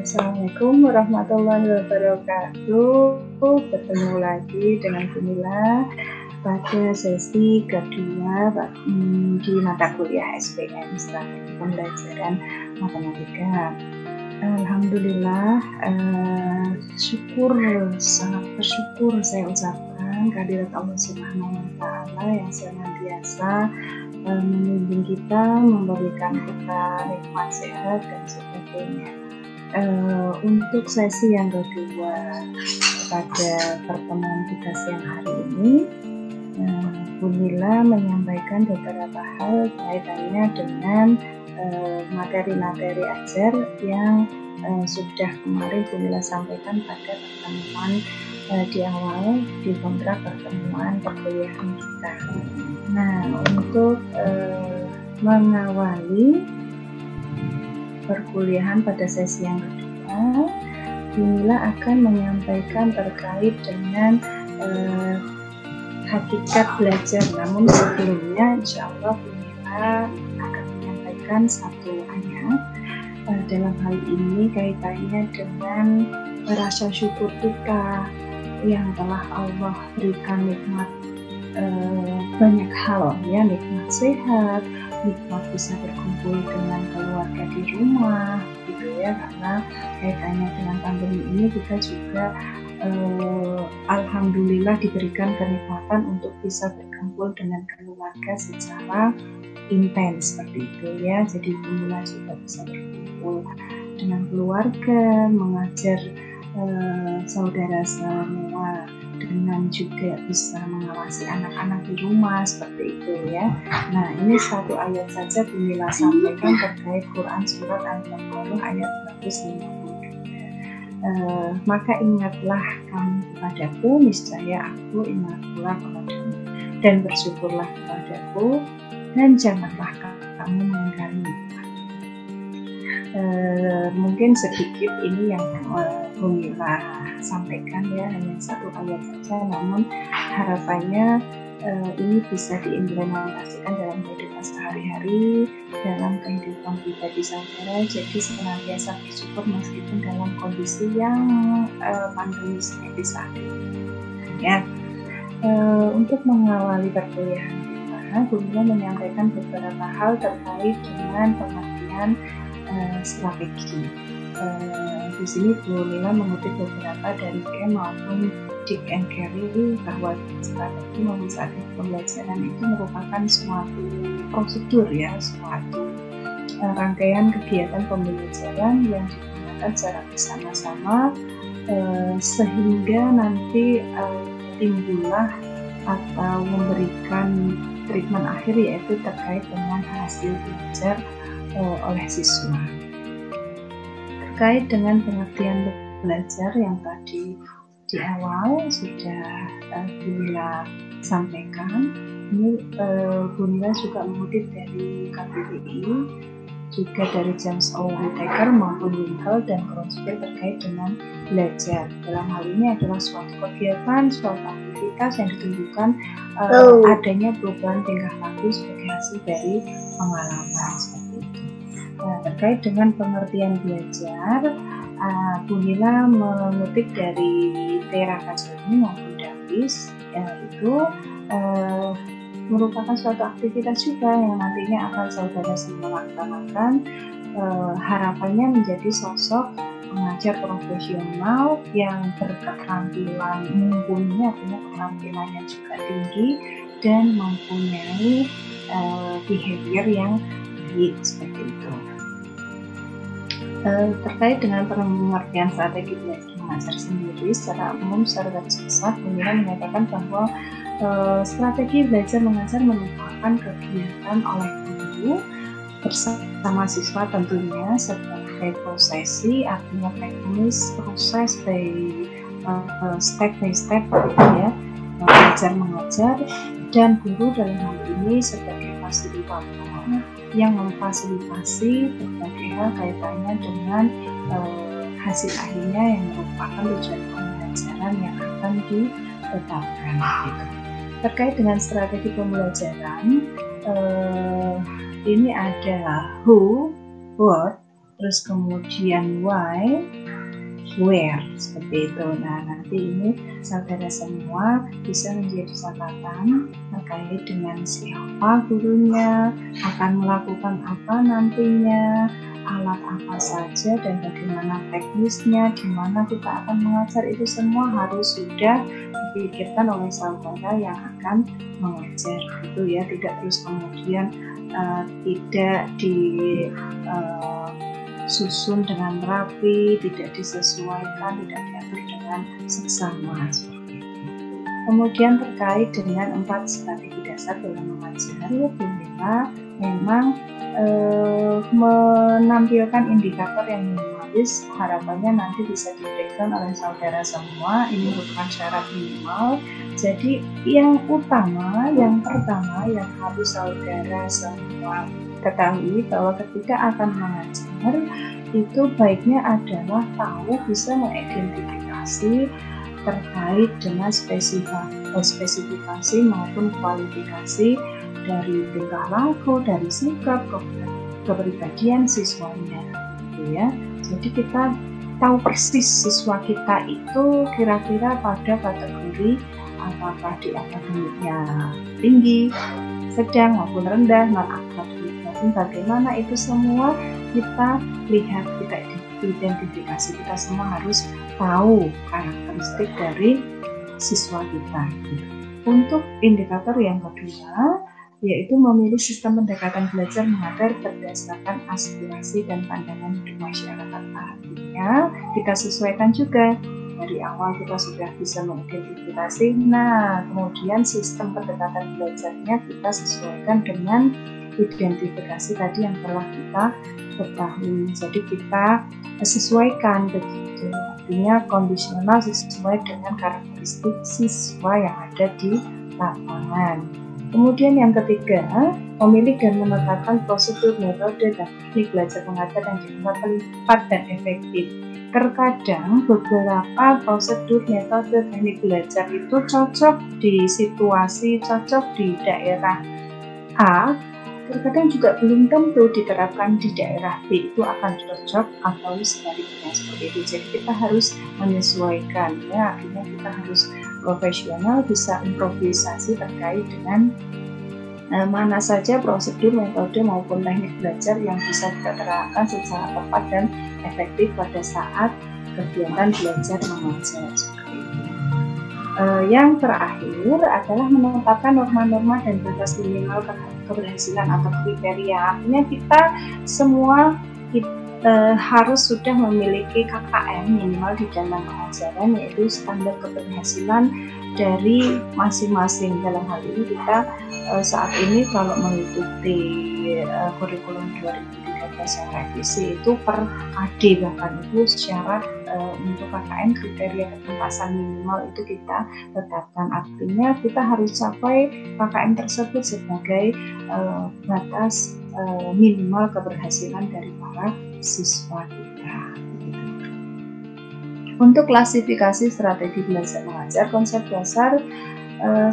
Assalamualaikum warahmatullahi wabarakatuh. Bertemu lagi dengan Bunila pada sesi kedua di mata kuliah SPM Strategi Pembelajaran Matematika. Alhamdulillah, sangat bersyukur saya ucapkan kehadirat Allah Subhanahu wa Ta'ala yang senantiasa membimbing kita, memberikan kita nikmat sehat dan sebagainya. Untuk sesi yang kedua pada pertemuan kita siang hari ini, Bunila menyampaikan beberapa hal kaitannya dengan materi-materi ajar yang sudah kemarin Bunila sampaikan pada pertemuan di awal di kontrak pertemuan perkuliahan kita. Nah, untuk mengawali perkuliahan pada sesi yang kedua, Bunila akan menyampaikan terkait dengan hakikat belajar. Namun sebelumnya, insya Allah Bunila akan menyampaikan satu ayat. Dalam hal ini kaitannya dengan rasa syukur kita yang telah Allah berikan nikmat banyak hal, ya, nikmat sehat, nikmat bisa berkumpul dengan keluarga di rumah, gitu ya, karena kaitannya dengan pandemi ini kita juga alhamdulillah diberikan kenikmatan untuk bisa berkumpul dengan keluarga secara intens seperti itu ya. Jadi Bunila juga bisa berkumpul dengan keluarga, mengajar saudara semua, dengan juga bisa mengawasi anak-anak di rumah seperti itu ya. Nah, ini satu ayat saja Bunila sampaikan terkait Quran surat Al-Baqarah ayat 152. Maka ingatlah kamu kepadaku, niscaya aku ingat pula kepadamu, dan bersyukurlah kepadaku, dan janganlah kamu mengingkari nikmat. Mungkin sedikit ini yang Bunila sampaikan ya, hanya satu ayat saja, namun harapannya ini bisa diimplementasikan dalam kehidupan sehari-hari, dalam kehidupan pribadi saudara. Jadi senantiasa bersyukur meskipun dalam kondisi yang pandemi seperti saat ini ya. Untuk mengawali perkuliahan kita, Bunila menyampaikan beberapa hal terkait dengan pengertian strategi. Di sini Bunila mengutip beberapa dari Ken maupun Dick and Carey bahwa strategi maupun strategi pembelajaran itu merupakan suatu prosedur ya, suatu rangkaian kegiatan pembelajaran yang digunakan secara bersama-sama sehingga nanti timbullah atau memberikan treatment akhir, yaitu terkait dengan hasil belajar oleh siswa. Terkait dengan pengertian belajar yang tadi di awal sudah Bunila sampaikan, ini Bunila juga mengutip dari KBBI, juga dari James O. Whittaker maupun Winkel dan Kronspil terkait dengan belajar. Dalam hal ini adalah suatu kegiatan, suatu aktivitas yang ditunjukkan adanya perubahan tingkah laku sebagai hasil dari pengalaman seperti itu. Nah, terkait dengan pengertian belajar, Bunila mengutip dari Tera Kajoni maupun Davis, yaitu merupakan suatu aktivitas juga yang nantinya akan saudara semua laksanakan. Harapannya menjadi sosok pengajar profesional yang berketerampilan mumpuni, artinya keterampilannya juga tinggi dan mempunyai behavior yang baik seperti itu. Terkait dengan pengertian strategi belajar mengajar sendiri secara umum, secara garis besar Bunila menyatakan bahwa strategi belajar mengajar merupakan kegiatan oleh guru bersama siswa tentunya sebagai prosesi, artinya teknis, proses step by step ya, belajar mengajar, dan guru dalam hal ini sebagai fasilitator yang memfasilitasi berbagai hal kaitannya dengan hasil akhirnya yang merupakan tujuan pembelajaran yang akan ditetapkan gitu. Terkait dengan strategi pembelajaran, ini ada who, what, terus kemudian why, where, seperti itu. Nah, nanti ini saudara semua bisa menjadi catatan terkait dengan siapa gurunya, akan melakukan apa nantinya, alat apa saja dan bagaimana teknisnya, di mana kita akan mengajar, itu semua harus sudah dipikirkan oleh saudara yang akan mengajar, gitu ya. Tidak terus kemudian tidak disusun dengan rapi, tidak disesuaikan, tidak diatur dengan seksama, seperti itu. Kemudian terkait dengan 4 strategi dasar dalam mengajar, Bu Mila memang menampilkan indikator yang minimalis, harapannya nanti bisa diberikan oleh saudara semua. Ini merupakan syarat minimal. Jadi yang pertama yang harus saudara semua ketahui bahwa ketika akan mengajar itu baiknya adalah tahu, bisa mengidentifikasi terkait dengan spesifikasi maupun kualifikasi dari tingkah laku, dari sikap, kepribadian siswanya, gitu ya. Jadi kita tahu persis siswa kita itu kira-kira pada kategori apakah di akademiknya tinggi, sedang maupun rendah, non-akademik maupun bagaimana, itu semua kita lihat, kita identifikasi. Kita semua harus tahu karakteristik dari siswa kita. Untuk indikator yang kedua, yaitu memilih sistem pendekatan belajar mengajar berdasarkan aspirasi dan pandangan hidup masyarakat. Artinya kita sesuaikan juga. Dari awal kita sudah bisa mengidentifikasi, nah kemudian sistem pendekatan belajarnya kita sesuaikan dengan identifikasi tadi yang telah kita ketahui. Jadi kita sesuaikan begitu. Artinya kondisional sesuai dengan karakteristik siswa yang ada di lapangan. Kemudian yang ketiga, memilih dan menetapkan prosedur, metode, dan teknik belajar mengajar yang dianggap tepat dan efektif. Terkadang beberapa prosedur, metode, teknik belajar itu cocok di situasi, cocok di daerah A, terkadang juga belum tentu diterapkan di daerah B itu akan cocok atau sebaliknya, seperti itu. Jadi kita harus menyesuaikan, ya, akhirnya kita harus profesional, bisa improvisasi terkait dengan mana saja prosedur, metode maupun teknik belajar yang bisa kita terapkan secara tepat dan efektif pada saat kegiatan belajar mengajar, seperti itu. Yang terakhir adalah menetapkan norma-norma dan batas minimal keberhasilan atau kriteria. Artinya kita semua harus sudah memiliki KKM minimal di dalam pengajaran, yaitu standar keberhasilan dari masing-masing. Dalam hal ini kita saat ini kalau mengikuti kurikulum 2013 yang revisi itu per KD, bahkan itu syarat untuk KKM kriteria ketuntasan minimal itu kita tetapkan. Artinya kita harus capai KKM tersebut sebagai batas minimal keberhasilan dari para siswa kita. Untuk klasifikasi strategi belajar mengajar, konsep dasar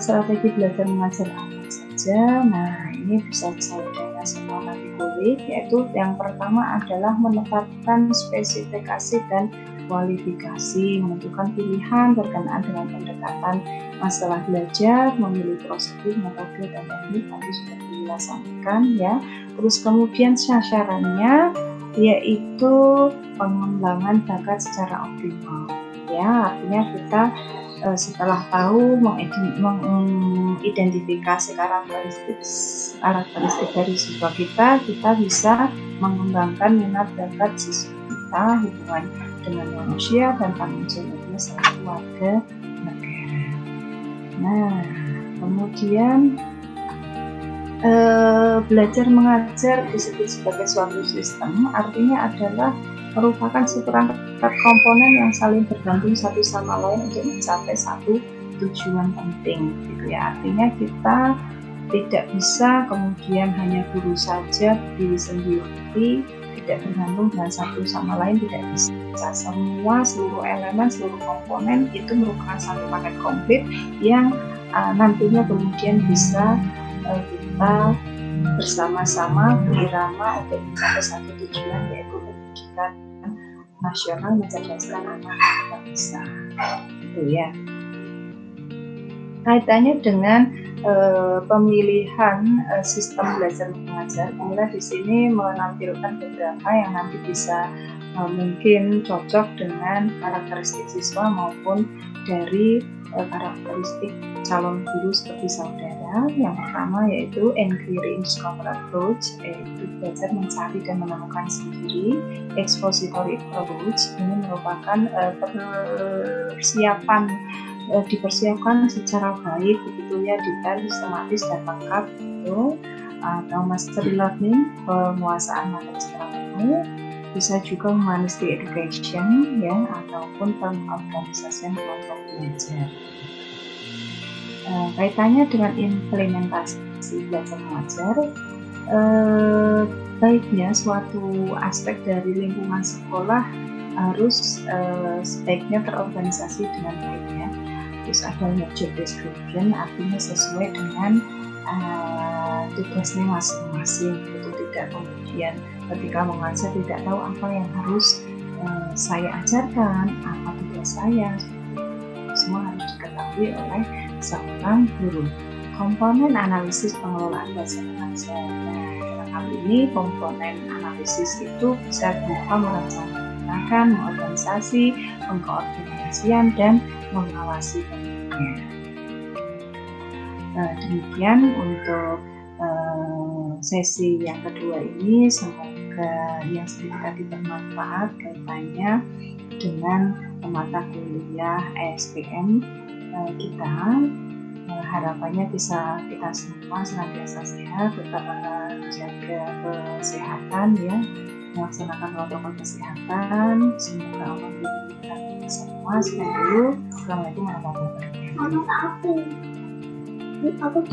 strategi belajar mengajar apa saja. Nah, ini bisa saudara semua nanti kulik, yaitu yang pertama adalah menetapkan spesifikasi dan kualifikasi, menentukan pilihan berkenaan dengan pendekatan masalah belajar, memilih prosedur, metode, dan teknik tadi sudah kita sampaikan, ya. Terus kemudian sasarannya yaitu pengembangan bakat secara optimal, ya. Artinya kita setelah tahu mengidentifikasi karakteristik dari siswa kita bisa mengembangkan minat bakat siswa kita, hubungan dengan manusia, dan tanggung jawabnya selaku warga negara. Nah, kemudian belajar mengajar disebut sebagai suatu sistem, artinya adalah merupakan seperangkat komponen yang saling bergantung satu sama lain untuk mencapai satu tujuan penting, gitu ya. Artinya kita tidak bisa kemudian hanya guru saja berdiri sendiri, tidak bergantung dengan satu sama lain, tidak bisa. Semua, seluruh elemen, seluruh komponen itu merupakan satu paket komplit yang nantinya kemudian bisa kita bersama-sama berirama untuk mencapai satu tujuan, yaitu pendidikan. pendidikan nasional mencerdaskan anak bangsa. Itu ya. Kaitannya dengan pemilihan sistem belajar mengajar, kemudian di sini menampilkan beberapa yang nanti bisa mungkin cocok dengan karakteristik siswa maupun dari karakteristik calon guru seperti saudara. Yang pertama yaitu Inquiry Scholar Approach, yaitu belajar mencari dan menemukan sendiri. Expository Approach ini merupakan dipersiapkan secara baik begitu ya, detail, sistematis dan lengkap gitu. Atau Mastery Learning, penguasaan materi secara penuh. Bisa juga Humanistic Education ya, ataupun pengorganisasian kelompok belajar. Kaitannya dengan implementasi belajar mengajar, baiknya suatu aspek dari lingkungan sekolah harus sebaiknya terorganisasi dengan baik ya. Terus adanya job description, artinya sesuai dengan tugasnya masing-masing. Itu tidak kemudian ketika mengajar tidak tahu apa yang harus saya ajarkan, apa tugas saya. Semua harus diketahui oleh seorang guru. Komponen analisis pengelolaan belajar mengajar. Dalam hal ini komponen analisis itu bisa berupa merencanakan, mengorganisasi, pengkoordinasian, dan mengawasi penelitian. Demikian untuk sesi yang kedua ini, semoga yang sedikit tadi bermanfaat kaitannya dengan mata kuliah ESPM kita. Harapannya bisa kita semua senantiasa sehat, tetap menjaga kesehatan ya, melaksanakan protokol kesehatan. Semoga Allah memberikan kita semua. Sekian dulu. Assalamualaikum warahmatullahi wabarakatuh. Aku